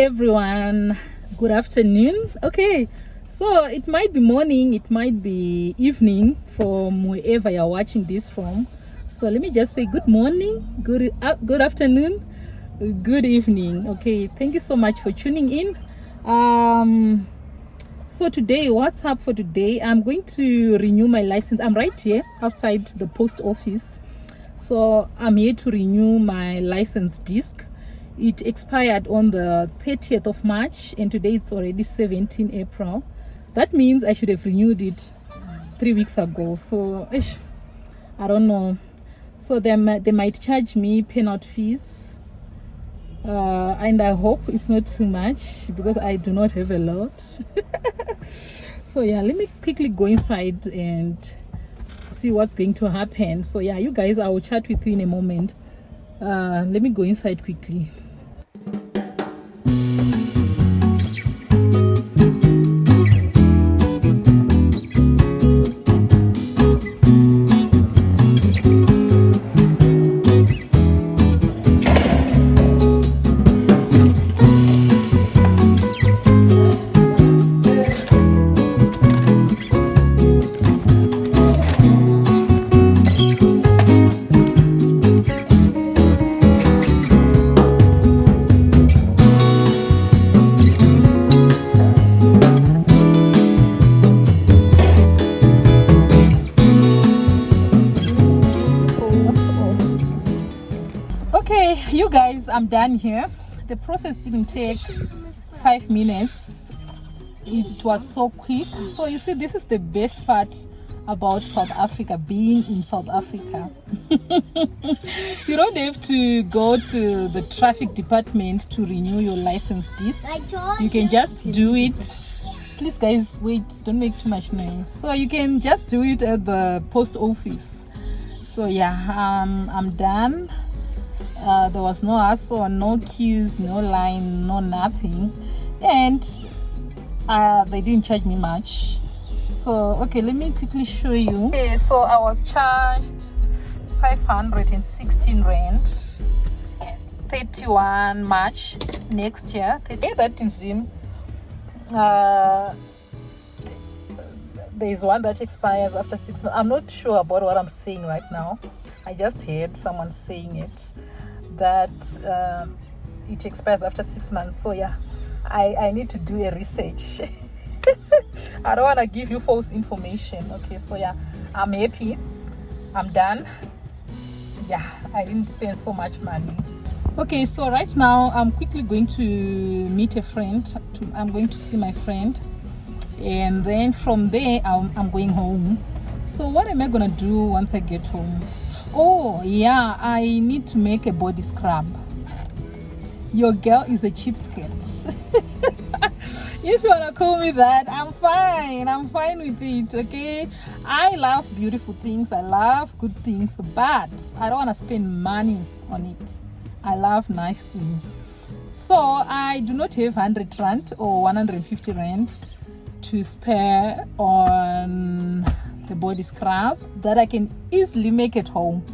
everyone, good afternoon. Okay, so it might be morning, it might be evening from wherever you're watching this from. So let me just say good morning, good afternoon, good evening. Okay, thank you so much for tuning in. So today, what's up for today? I'm going to renew my license. I'm right here outside the post office. So I'm here to renew my license disc. It expired on the 30th of March and today it's already 17 April. That means I should have renewed it 3 weeks ago. So I don't know. So they might charge me penalty fees. And I hope it's not too much because I do not have a lot. So yeah, let me quickly go inside and see what's going to happen. So yeah, you guys, I will chat with you in a moment. Let me go inside quickly. Okay, you guys, I'm done here. The process didn't take 5 minutes. It was so quick. So you see, this is the best part about South Africa, being in South Africa. You don't have to go to the traffic department to renew your license disc. You can just do it. Please guys, wait, don't make too much noise. So you can just do it at the post office. So yeah, I'm done. There was no hassle, no queues, no line, no nothing, and they didn't charge me much. So okay, let me quickly show you. Okay, so I was charged 516 rand, 31 March next year. That is him. There's one that expires after 6 months. I'm not sure about what I'm saying right now. I just heard someone saying it, that it expires after 6 months. So yeah, I need to do a research. I don't want to give you false information. Okay, so yeah, I'm happy, I'm done. Yeah, I didn't spend so much money. Okay, so right now I'm quickly going to meet a friend. I'm going to see my friend, and then from there I'm going home. So what am I gonna do once I get home? Oh yeah, I need to make a body scrub. Your girl is a cheapskate. If you wanna call me that, I'm fine with it. Okay, I love beautiful things, I love good things, but I don't want to spend money on it. I love nice things. So I do not have 100 rand or 150 rand to spare on the body scrub that I can easily make at home.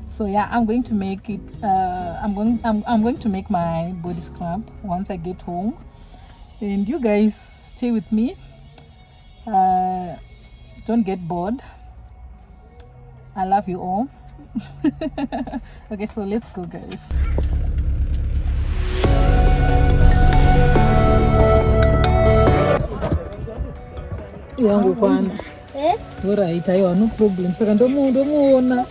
So yeah, I'm going to make it. I'm going to make my body scrub once I get home, and you guys stay with me. Don't get bored. I love you all. Okay, so let's go, guys. Yangu kwana. Alright, I have no problem. So can domuona.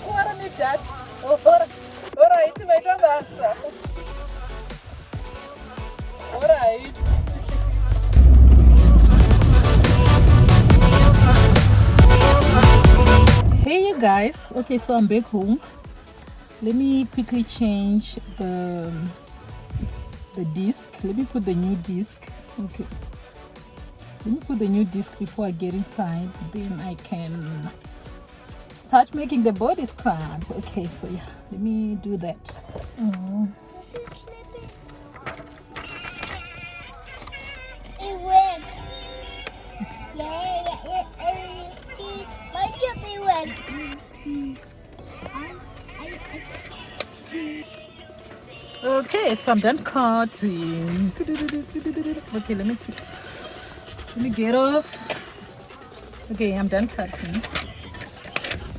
Alright, my daughter. Alright. Hey you guys. Okay, so I'm back home. Let me quickly change the disc. Let me put the new disc. Okay. Let me put the new disc before I get inside, then I can start making the body scrub. Okay, so yeah, let me do that. Okay, so I'm done cutting. Okay, let me get off. Okay, I'm done cutting.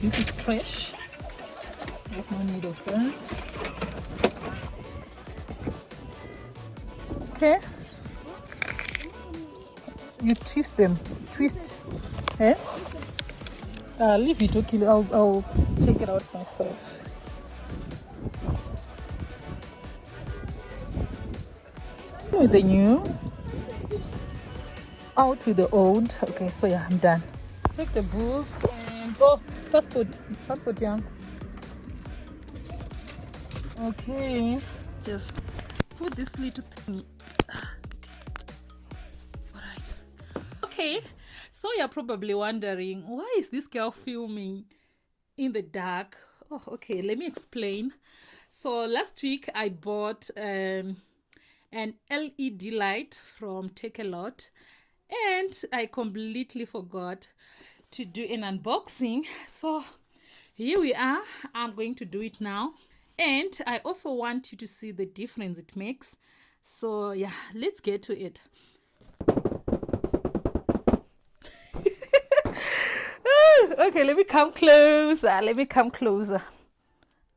This is fresh. I have no need of that. Okay. You twist them. Twist. Eh? Leave it, okay. I'll take it out myself. With the new, out with the old. Okay, so yeah, I'm done. Take the book and passport, yeah. Okay, just put this little thing. All right. Okay, so you're probably wondering, why is this girl filming in the dark? Oh, okay, let me explain. So last week I bought an LED light from Take a Lot, and I completely forgot to do an unboxing. So here we are. I'm going to do it now, and I also want you to see the difference it makes. So yeah, let's get to it. Okay, let me come closer.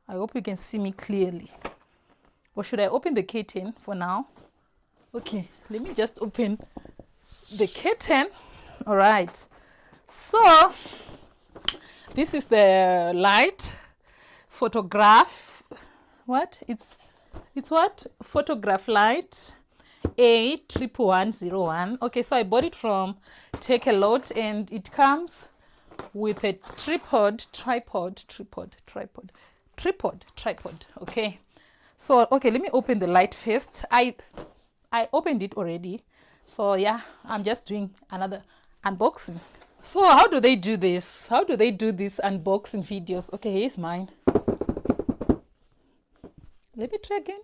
I hope you can see me clearly. Or should I open the curtain for now? Okay, let me just open the curtain. All right, so this is the light photograph. What? It's what? Photograph light A11101. Okay, so I bought it from Take a Lot, and it comes with a tripod. Okay, so okay, let me open the light first. I opened it already, so yeah, I'm just doing another unboxing. So how do they do this? How do they do these unboxing videos? Okay, here's mine. Let me try again.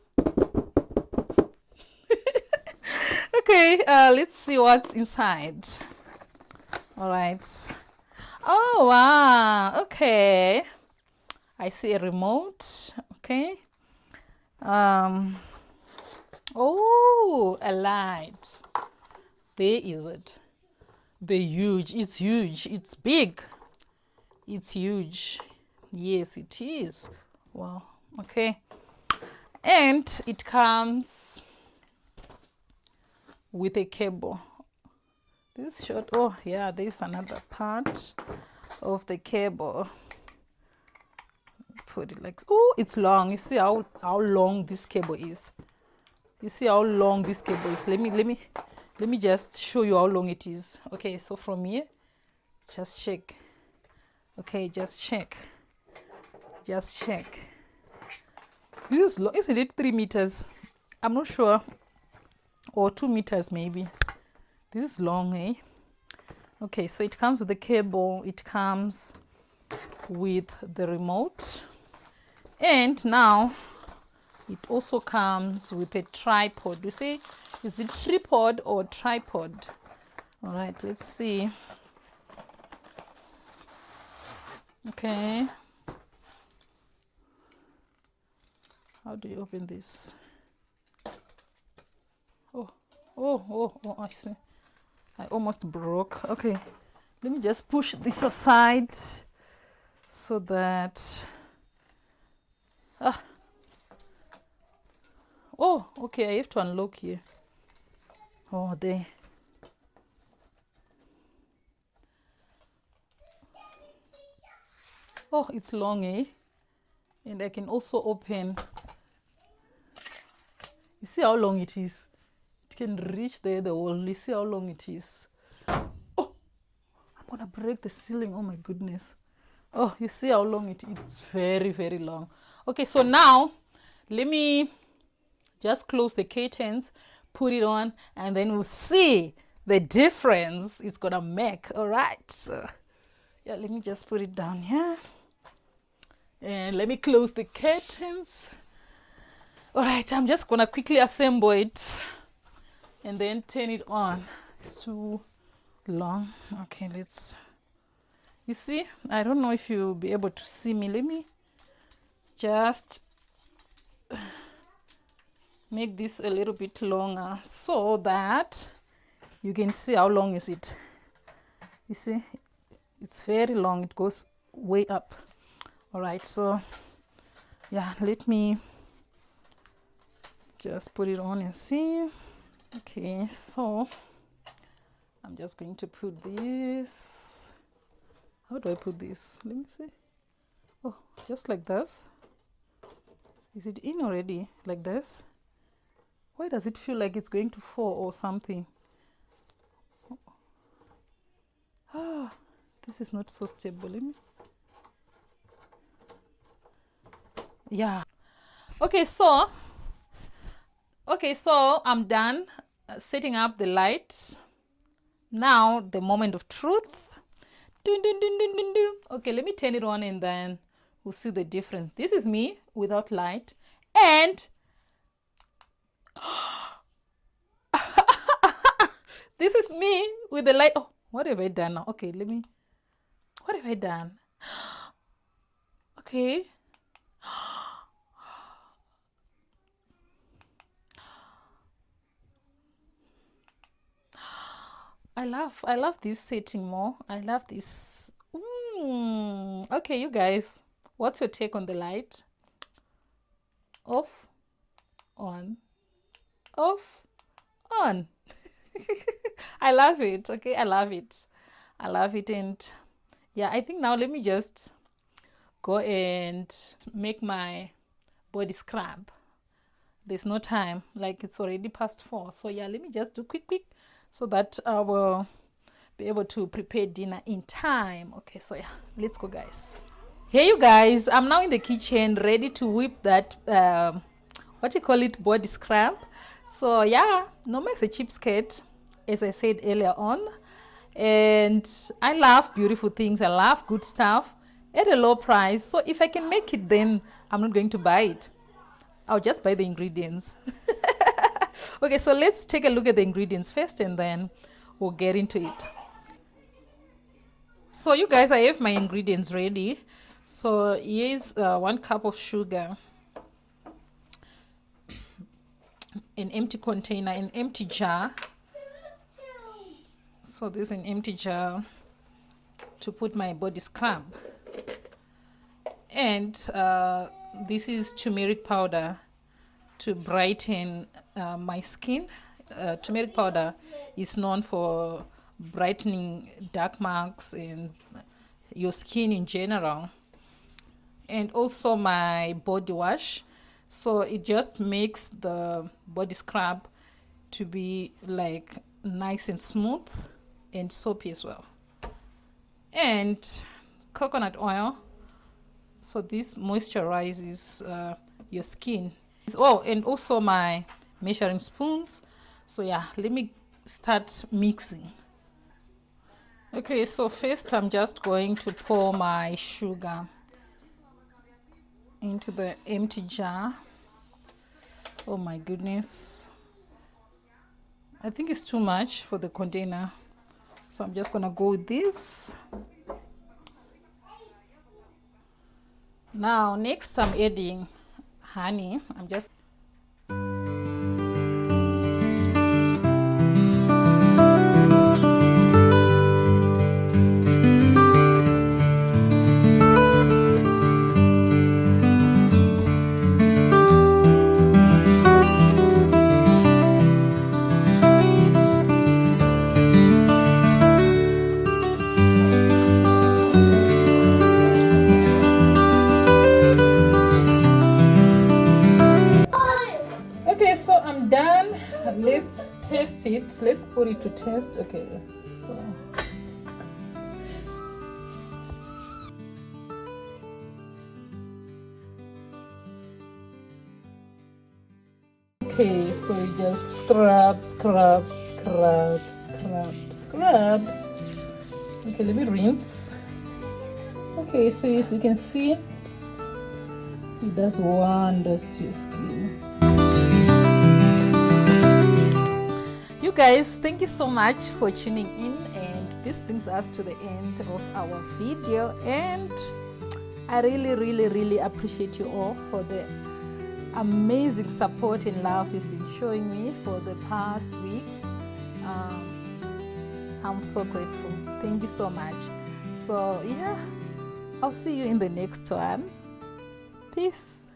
Okay, let's see what's inside. All right. Oh wow, okay, I see a remote. Okay, oh, a light. There is it. It's huge, it's big, it's huge. Yes, it is. Wow. Okay, and it comes with a cable. This short. Oh yeah, there's another part of the cable. Put it like, oh, it's long. You see how long this cable is. You see how long this cable is. Let me just show you how long it is. Okay, so from here, just check. Okay, just check. This is long. Isn't it 3 meters? I'm not sure, or 2 meters maybe. This is long, eh? Okay, so it comes with the cable, it comes with the remote, and now it also comes with a tripod. You see, is it tripod or tripod? All right, let's see. Okay, how do you open this? Oh, I see. I almost broke. Okay, let me just push this aside so that oh, okay, I have to unlock here. Oh, there. Oh, it's long, eh? And I can also open. You see how long it is? It can reach there, the wall. You see how long it is? Oh, I'm gonna break the ceiling. Oh my goodness. Oh, you see how long it is? It's very, very long. Okay, so now let me just close the curtains, put it on, and then we'll see the difference it's gonna make. All right, so yeah, let me just put it down here, and let me close the curtains. All right, I'm just gonna quickly assemble it and then turn it on. It's too long. Okay, let's, you see, I don't know if you'll be able to see me. Let me just make this a little bit longer so that you can see how long is it. You see, it's very long, it goes way up. All right, so yeah, let me just put it on and see. Okay, so I'm just going to put this. How do I put this? Let me see. Oh, just like this. Is it in already? Like this? Why does it feel like it's going to fall or something? Ah, this is not so stable. Let me. Yeah. Okay, so I'm done setting up the light. Now the moment of truth. Dun, dun, dun, dun, dun, dun. Okay, let me turn it on and then we'll see the difference. This is me without light, and this is me with the light. Oh, what have I done now? Okay, what have I done? Okay. I love this setting more. I love this. Okay, you guys, what's your take on the light? Off, on, off, on. I love it. Okay, I love it. And yeah, I think now let me just go and make my body scrub. There's no time, like it's already past 4. So yeah, let me just do quick so that I will be able to prepare dinner in time. Okay, so yeah, let's go, guys. Hey you guys, I'm now in the kitchen ready to whip that what you call it, body scrub. So yeah, Norma is a cheapskate, as I said earlier on, and I love beautiful things. I love good stuff at a low price. So if I can make it, then I'm not going to buy it. I'll just buy the ingredients. Okay, so let's take a look at the ingredients first and then we'll get into it. So you guys, I have my ingredients ready. So here's 1 cup of sugar, an empty container, an empty jar. So this is an empty jar to put my body scrub. And this is turmeric powder to brighten my skin. Turmeric powder is known for brightening dark marks and your skin in general. And also my body wash, so it just makes the body scrub to be like nice and smooth and soapy as well. And coconut oil, so this moisturizes your skin. Oh, and also my measuring spoons. So yeah, let me start mixing. Okay, so first I'm just going to pour my sugar into the empty jar. Oh my goodness, I think it's too much for the container, so I'm just gonna go with this. Now next I'm adding honey. I'm just done. Let's test it. Let's put it to test. Okay, so okay, so you just scrub. Okay, let me rinse. Okay, so as you can see, it does wonders to your skin. You guys, thank you so much for tuning in, and this brings us to the end of our video, and I really appreciate you all for the amazing support and love you've been showing me for the past weeks. I'm so grateful. Thank you so much. So yeah, I'll see you in the next one. Peace.